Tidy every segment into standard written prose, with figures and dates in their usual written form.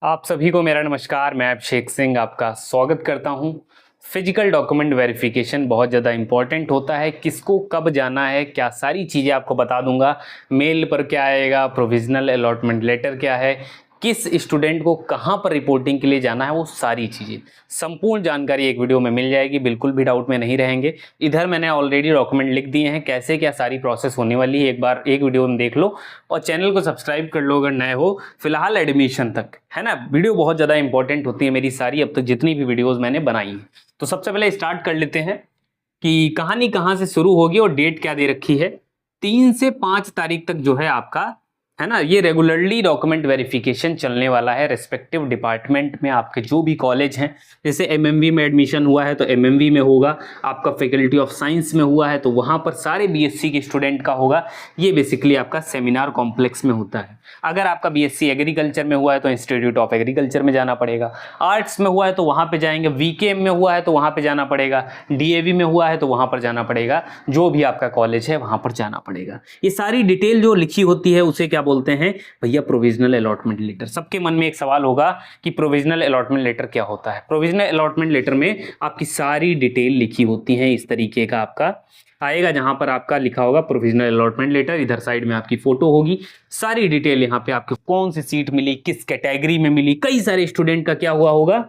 आप सभी को मेरा नमस्कार। मैं अभिषेक सिंह आपका स्वागत करता हूं। फिजिकल डॉक्यूमेंट वेरिफिकेशन बहुत ज़्यादा इंपॉर्टेंट होता है। किसको कब जाना है, क्या सारी चीज़ें आपको बता दूंगा। मेल पर क्या आएगा, प्रोविजनल अलॉटमेंट लेटर क्या है, किस स्टूडेंट को कहां पर रिपोर्टिंग के लिए जाना है, वो सारी चीज़ें संपूर्ण जानकारी एक वीडियो में मिल जाएगी। बिल्कुल भी डाउट में नहीं रहेंगे। इधर मैंने ऑलरेडी डॉक्यूमेंट लिख दिए हैं, कैसे क्या सारी प्रोसेस होने वाली है, एक बार एक वीडियो में देख लो और चैनल को सब्सक्राइब कर लो अगर नए हो। फिलहाल एडमिशन तक है ना, वीडियो बहुत ज़्यादा इंपॉर्टेंट होती है मेरी सारी अब तक जितनी भी वीडियोज़ मैंने बनाई हैं। तो सबसे पहले स्टार्ट कर लेते हैं कि कहानी कहाँ से शुरू होगी और डेट क्या दे रखी है। 3 से 5 तारीख तक जो है आपका, है ना, ये रेगुलरली डॉक्यूमेंट वेरिफिकेशन चलने वाला है रिस्पेक्टिव डिपार्टमेंट में। आपके जो भी कॉलेज हैं, जैसे एमएमवी में एडमिशन हुआ है तो एमएमवी में होगा, आपका फैकल्टी ऑफ साइंस में हुआ है तो वहाँ पर सारे बीएससी के स्टूडेंट का होगा। ये बेसिकली आपका सेमिनार कॉम्प्लेक्स में होता है। अगर आपका बीएससी एग्रीकल्चर में हुआ है तो इंस्टीट्यूट ऑफ एग्रीकल्चर में जाना पड़ेगा, आर्ट्स में हुआ है तो वहाँ पे जाएंगे, वीकेएम में हुआ है तो वहाँ पे जाना पड़ेगा, डीएवी में हुआ है तो वहाँ पर जाना पड़ेगा, जो भी आपका कॉलेज है वहाँ पर जाना पड़ेगा। ये सारी डिटेल जो लिखी होती है उसे क्या बोलते हैं भैया, प्रोविजनल अलॉटमेंट लेटर। सबके मन में एक सवाल होगा कि प्रोविजनल अलॉटमेंट लेटर क्या होता है। प्रोविजनल अलॉटमेंट लेटर में आपकी सारी डिटेल लिखी होती है। इस तरीके का आपका आएगा जहां पर आपका लिखा होगा प्रोविजनल अलॉटमेंट लेटर, इधर साइड में आपकी फोटो होगी, सारी डिटेल यहाँ पे आपको कौन सी सीट मिली, किस कैटेगरी में मिली। कई सारे स्टूडेंट का क्या हुआ होगा,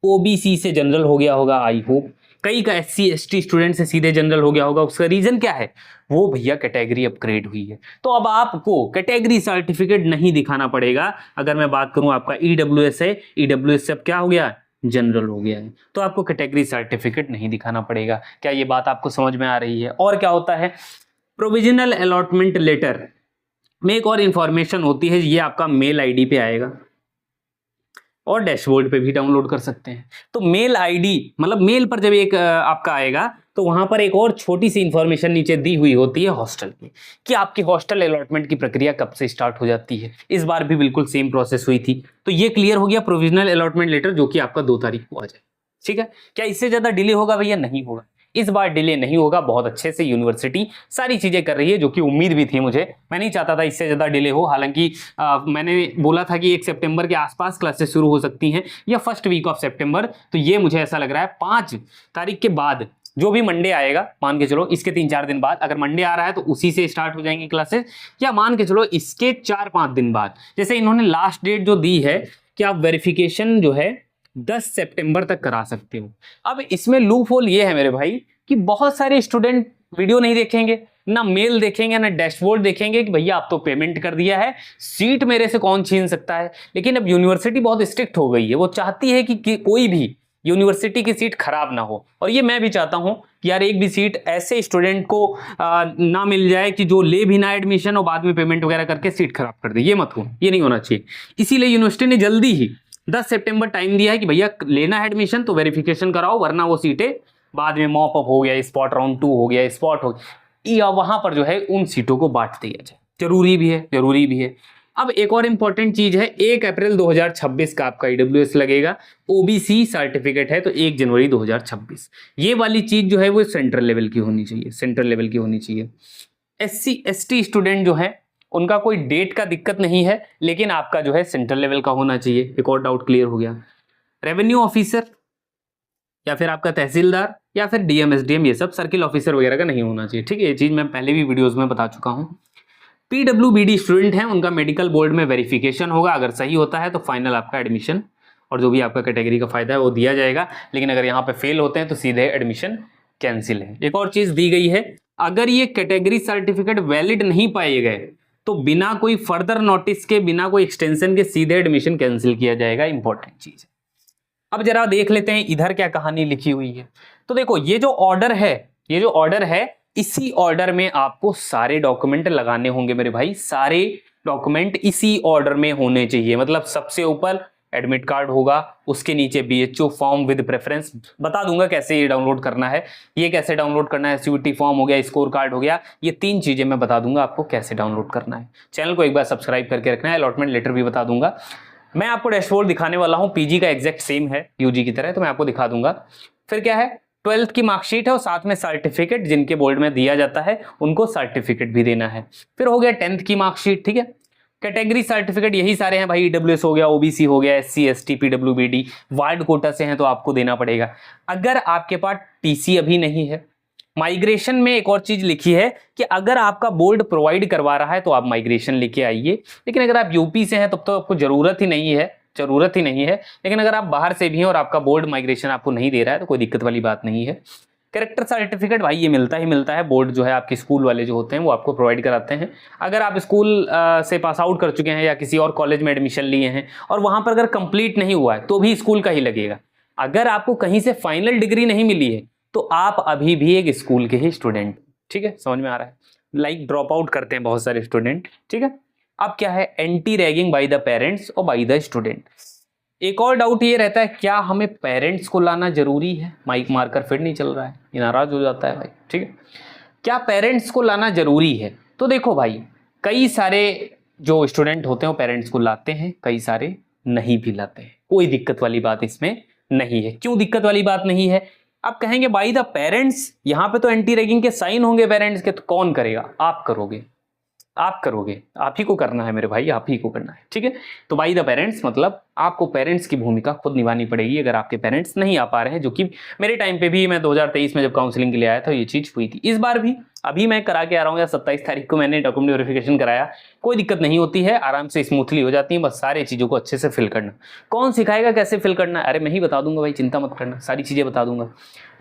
ओबीसी से जनरल हो गया होगा, आई होप। कई का एससी एसटी स्टूडेंट से सीधे जनरल हो गया होगा। उसका रीजन क्या है, वो भैया कैटेगरी अपग्रेड हुई है। तो अब आपको कैटेगरी सर्टिफिकेट नहीं दिखाना पड़ेगा। अगर मैं बात करूं आपका ईडब्ल्यूएस है, ईडब्ल्यूएस से अब क्या हो गया, जनरल हो गया है, तो आपको कैटेगरी सर्टिफिकेट नहीं दिखाना पड़ेगा। क्या ये बात आपको समझ में आ रही है। और क्या होता है, प्रोविजनल अलॉटमेंट लेटर में एक और इंफॉर्मेशन होती है, ये आपका मेल आईडी पे आएगा और डैशबोर्ड पे भी डाउनलोड कर सकते हैं। तो मेल आईडी मतलब मेल पर जब एक आपका आएगा तो वहां पर एक और छोटी सी इंफॉर्मेशन नीचे दी हुई होती है हॉस्टल की, कि आपकी हॉस्टल अलॉटमेंट की प्रक्रिया कब से स्टार्ट हो जाती है। इस बार भी बिल्कुल सेम प्रोसेस हुई थी। तो ये क्लियर हो गया प्रोविजनल अलॉटमेंट लेटर, जो कि आपका 2 तारीख को आ जाए। ठीक है, क्या इससे ज्यादा डिले होगा भैया, नहीं होगा। इस बार डिले नहीं होगा। बहुत अच्छे से यूनिवर्सिटी सारी चीजें कर रही है, जो कि उम्मीद भी थी मुझे। मैं नहीं चाहता था इससे ज्यादा डिले हो। हालांकि मैंने बोला था कि 1 सितंबर के आसपास क्लासेस शुरू हो सकती हैं या फर्स्ट वीक ऑफ सितंबर। तो ये मुझे ऐसा लग रहा है 5 तारीख के बाद जो भी मंडे आएगा, मान के चलो इसके 3-4 दिन बाद, अगर मंडे आ रहा है तो उसी से स्टार्ट हो जाएंगी क्लासेस, या मान के चलो इसके 4-5 दिन बाद। जैसे इन्होंने लास्ट डेट जो दी है कि आप वेरिफिकेशन जो है 10 सितंबर तक करा सकते हो। अब इसमें लूप होल ये है मेरे भाई कि बहुत सारे स्टूडेंट वीडियो नहीं देखेंगे, ना मेल देखेंगे, ना डैशबोर्ड देखेंगे कि भैया आप तो पेमेंट कर दिया है, सीट मेरे से कौन छीन सकता है। लेकिन अब यूनिवर्सिटी बहुत स्ट्रिक्ट हो गई है, वो चाहती है कि कोई भी यूनिवर्सिटी की सीट खराब ना हो। और ये मैं भी चाहता हूं कि यार एक भी सीट ऐसे स्टूडेंट को ना मिल जाए कि जो ले भी ना एडमिशन और बाद में पेमेंट वगैरह करके सीट खराब कर दे। ये मत हो, ये नहीं होना चाहिए। इसीलिए यूनिवर्सिटी ने जल्दी ही 10 सितंबर टाइम दिया है कि भैया लेना है एडमिशन तो वेरिफिकेशन कराओ, वरना वो सीटें बाद में मॉप अप हो गया, स्पॉट राउंड 2 हो गया, स्पॉट हो गया, या वहां पर जो है उन सीटों को बांट दिया जाए। जरूरी भी है, जरूरी भी है। अब एक और इंपॉर्टेंट चीज है, 1 अप्रैल 2026 का आपका ईडब्ल्यूएस लगेगा। ओबीसी सर्टिफिकेट है तो 1 जनवरी 2026। ये वाली चीज जो है वो सेंट्रल लेवल की होनी चाहिए, सेंट्रल लेवल की होनी चाहिए। एससी एसटी स्टूडेंट जो है उनका कोई डेट का दिक्कत नहीं है, लेकिन आपका जो है सेंट्रल लेवल का होना चाहिए। एक और डाउट क्लियर हो गया। रेवेन्यू ऑफिसर या फिर आपका तहसीलदार या फिर डीएम एसडीएम, ये सब सर्किल ऑफिसर वगैरह का नहीं होना चाहिए। ठीक है, ये चीज मैं पहले भी वीडियोस में बता चुका हूं। पीडब्ल्यूबीडी स्टूडेंट हैं, उनका मेडिकल बोर्ड में वेरिफिकेशन होगा। अगर सही होता है तो फाइनल आपका एडमिशन और जो भी आपका कैटेगरी का फायदा है वो दिया जाएगा। लेकिन अगर यहाँ पे फेल होते हैं तो सीधे एडमिशन कैंसिल है। एक और चीज दी गई है, अगर ये कैटेगरी सर्टिफिकेट वैलिड नहीं पाए गए तो बिना कोई फर्दर नोटिस के, बिना कोई एक्सटेंशन के सीधे एडमिशन कैंसिल किया जाएगा। इंपॉर्टेंट चीज है। अब जरा देख लेते हैं इधर क्या कहानी लिखी हुई है। तो देखो ये जो ऑर्डर है, ये जो ऑर्डर है, इसी ऑर्डर में आपको सारे डॉक्यूमेंट लगाने होंगे मेरे भाई। सारे डॉक्यूमेंट इसी ऑर्डर में होने चाहिए। मतलब सबसे ऊपर एडमिट कार्ड होगा, उसके नीचे बीएचओ फॉर्म विद प्रेफरेंस, बता दूंगा कैसे ये डाउनलोड करना है, ये कैसे डाउनलोड करना है, सीयूटी फॉर्म हो गया, स्कोर कार्ड हो गया, ये 3 चीजें मैं बता दूंगा आपको कैसे डाउनलोड करना है। चैनल को एक बार सब्सक्राइब करके रखना है। अलॉटमेंट लेटर भी बता दूंगा। मैं आपको डैशबोर्ड दिखाने वाला हूं, पीजी का एग्जैक्ट सेम है यूजी की तरह, तो मैं आपको दिखा दूंगा। फिर क्या है, 12th की मार्कशीट है और साथ में सर्टिफिकेट, जिनके बोर्ड में दिया जाता है उनको सर्टिफिकेट भी देना है। फिर हो गया 10th की मार्कशीट। ठीक है, कैटेगरी सर्टिफिकेट यही सारे हैं भाई, ईडब्ल्यूएस हो गया, ओबीसी हो गया, एससी एसटी पीडब्ल्यूबीडी, वार्ड कोटा से हैं तो आपको देना पड़ेगा। अगर आपके पास टीसी अभी नहीं है, माइग्रेशन में एक और चीज लिखी है कि अगर आपका बोर्ड प्रोवाइड करवा रहा है तो आप माइग्रेशन लेके आइए, लेकिन अगर आप यूपी से हैं तब तो आपको जरूरत ही नहीं है। लेकिन अगर आप बाहर से भी हैं और आपका बोर्ड माइग्रेशन आपको नहीं दे रहा है तो कोई दिक्कत वाली बात नहीं है। कैरेक्टर सर्टिफिकेट भाई ये मिलता है, बोर्ड जो है आपके स्कूल वाले जो होते हैं वो आपको प्रोवाइड कराते हैं। अगर आप स्कूल से पास आउट कर चुके हैं या किसी और कॉलेज में एडमिशन लिए हैं और वहां पर अगर कंप्लीट नहीं हुआ है तो भी स्कूल का ही लगेगा। अगर आपको कहीं से फाइनल डिग्री नहीं मिली है तो आप अभी भी एक स्कूल के ही स्टूडेंट, ठीक है, समझ में आ रहा है। लाइक ड्रॉप आउट करते हैं बहुत सारे स्टूडेंट, ठीक है। अब क्या है, anti ragging by the parents और बाय द स्टूडेंट। एक और डाउट ये रहता है, क्या हमें पेरेंट्स को लाना जरूरी है? माइक मार्कर फिर नहीं चल रहा है, ये नाराज हो जाता है भाई, ठीक है। क्या पेरेंट्स को लाना जरूरी है? तो देखो भाई, कई सारे जो स्टूडेंट होते हैं वो पेरेंट्स को लाते हैं, कई सारे नहीं भी लाते हैं। कोई दिक्कत वाली बात इसमें नहीं है। क्यों दिक्कत वाली बात नहीं है? आप कहेंगे बाई द पेरेंट्स, यहां पे तो एंटी रैगिंग के साइन होंगे पेरेंट्स के, तो कौन करेगा? आप करोगे, आप ही को करना है मेरे भाई, आप ही को करना है, ठीक है। तो बाई द पेरेंट्स मतलब आपको पेरेंट्स की भूमिका खुद निभानी पड़ेगी अगर आपके पेरेंट्स नहीं आ पा रहे हैं, जो कि मेरे टाइम पे भी, मैं 2023 में जब काउंसलिंग के लिए आया था ये चीज हुई थी। इस बार भी अभी मैं करा के आ रहा हूँ, या 27 तारीख को मैंने डॉक्यूमेंट वेरिफिकेशन कराया। कोई दिक्कत नहीं होती है, आराम से स्मूथली हो जाती है, बस सारी चीज़ों को अच्छे से फिल करना। कौन सिखाएगा कैसे फिल करना है? अरे मैं ही बता दूंगा भाई, चिंता मत करना, सारी चीज़ें बता दूंगा।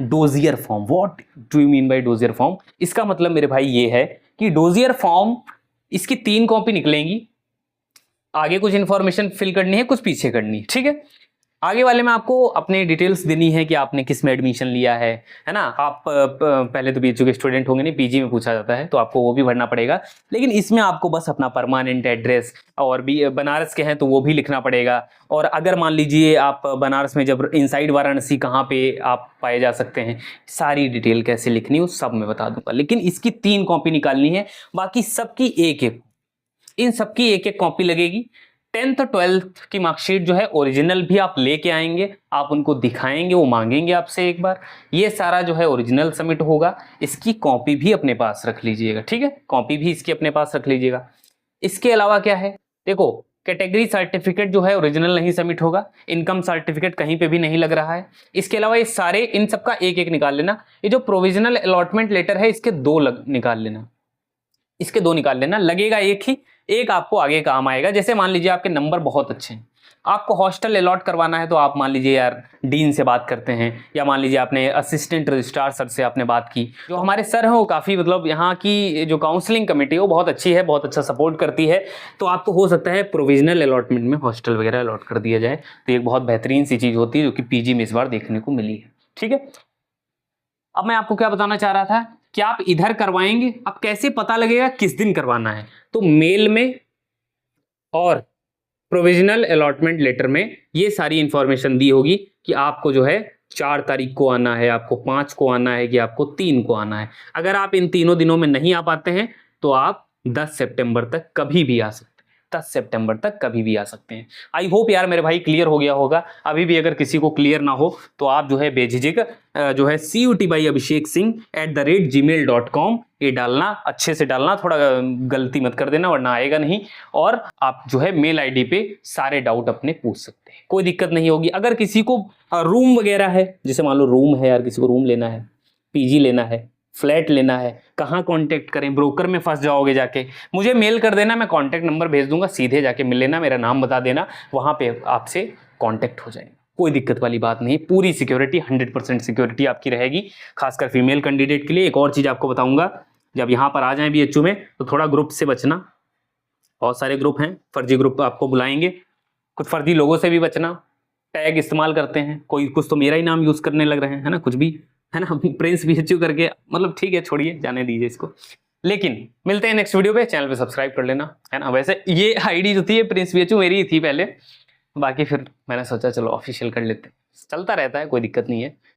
Dossier form, what do you mean by dossier form? इसका मतलब मेरे भाई ये है कि डोजियर फॉर्म, इसकी 3 कॉपी निकलेंगी। आगे कुछ इंफॉर्मेशन फिल करनी है, कुछ पीछे करनी है, ठीक है। आगे वाले में आपको अपने डिटेल्स देनी है कि आपने किस में एडमिशन लिया है ना। आप पहले तो बीएचयू के स्टूडेंट होंगे, नहीं पीजी में पूछा जाता है तो आपको वो भी भरना पड़ेगा। लेकिन इसमें आपको बस अपना परमानेंट एड्रेस, और भी बनारस के हैं तो वो भी लिखना पड़ेगा। और अगर मान लीजिए आप बनारस में जब इनसाइड वाराणसी कहाँ पे आप पाए जा सकते हैं, सारी डिटेल कैसे लिखनी है सब मैं बता दूंगा। लेकिन इसकी 3 कॉपी निकालनी है, बाकी सबकी एक इन सबकी एक कॉपी लगेगी। 10th और 12th की मार्कशीट जो है ओरिजिनल भी आप लेके आएंगे, आप उनको दिखाएंगे, वो मांगेंगे आपसे एक बार। ये सारा जो है ओरिजिनल सबमिट होगा, इसकी कॉपी भी अपने पास रख लीजिएगा, ठीक है। कॉपी भी इसकी अपने पास रख लीजिएगा। इसके अलावा क्या है, देखो कैटेगरी सर्टिफिकेट जो है ओरिजिनल नहीं सबमिट होगा, इनकम सर्टिफिकेट कहीं पे भी नहीं लग रहा है। इसके अलावा ये सारे, इन सबका एक निकाल लेना। ये जो प्रोविजनल अलॉटमेंट लेटर है इसके 2 निकाल लेना, इसके 2 निकाल लेना। लगेगा एक ही, एक आपको आगे काम आएगा। जैसे मान लीजिए आपके नंबर बहुत अच्छे हैं, आपको हॉस्टल अलॉट करवाना है, तो आप मान लीजिए यार डीन से बात करते हैं, या मान लीजिए आपने असिस्टेंट रजिस्ट्रार सर से आपने बात की। जो हमारे सर हैं वो काफ़ी, मतलब यहाँ की जो काउंसलिंग कमेटी है वो बहुत अच्छी है, बहुत अच्छा सपोर्ट करती है। तो आपको हो सकता है प्रोविजनल अलॉटमेंट में हॉस्टल वगैरह अलॉट कर दिया जाए। तो एक बहुत बेहतरीन सी चीज़ होती है जो कि पीजी में इस बार देखने को मिली है, ठीक है। अब मैं आपको क्या बताना चाह रहा था कि आप इधर करवाएंगे, अब कैसे पता लगेगा किस दिन करवाना है? तो मेल में और प्रोविजनल अलॉटमेंट लेटर में ये सारी इंफॉर्मेशन दी होगी कि आपको जो है 4 तारीख को आना है, आपको 5 को आना है, कि आपको 3 को आना है। अगर आप इन तीनों दिनों में नहीं आ पाते हैं तो आप 10 सितंबर तक कभी भी आ सकते हैं, 10 सितंबर तक कभी भी आ सकते हैं। आई होप यार मेरे भाई क्लियर हो गया होगा। अभी भी अगर किसी को क्लियर ना हो तो आप जो है बेझिझक जो है CUT@abhishek.gmail.com ये डालना, अच्छे से डालना, थोड़ा गलती मत कर देना वरना आएगा नहीं। और आप जो है मेल आईडी पे सारे डाउट अपने पूछ सकते हैं, कोई दिक्कत नहीं होगी। अगर किसी को रूम वगैरह है, जैसे मान लो रूम है यार, किसी को रूम लेना है, पीजी लेना है, फ्लैट लेना है, कहाँ कांटेक्ट करें? ब्रोकर में फंस जाओगे जाके, मुझे मेल कर देना, मैं कांटेक्ट नंबर भेज दूंगा, सीधे जाके मिल लेना, मेरा नाम बता देना, वहाँ पे आपसे कांटेक्ट हो जाएगा। कोई दिक्कत वाली बात नहीं, पूरी सिक्योरिटी, 100% सिक्योरिटी आपकी रहेगी, खासकर फीमेल कैंडिडेट के लिए। एक और चीज़ आपको बताऊंगा, जब यहाँ पर आ जाएं बीएचयू में तो थोड़ा ग्रुप से बचना। बहुत सारे ग्रुप हैं, फर्जी ग्रुप आपको बुलाएंगे, कुछ फर्जी लोगों से भी बचना। टैग इस्तेमाल करते हैं, कोई कुछ तो मेरा ही नाम यूज़ करने लग रहे हैं, है ना, कुछ भी, है ना, प्रिंस बीएचयू करके, मतलब ठीक है, छोड़िए, जाने दीजिए इसको। लेकिन मिलते हैं नेक्स्ट वीडियो पे, चैनल पे सब्सक्राइब कर लेना, है ना। वैसे ये आईडी जो थी प्रिंस बीएचयू मेरी ही थी पहले, बाकी फिर मैंने सोचा चलो ऑफिशियल कर लेते हैं, चलता रहता है, कोई दिक्कत नहीं है।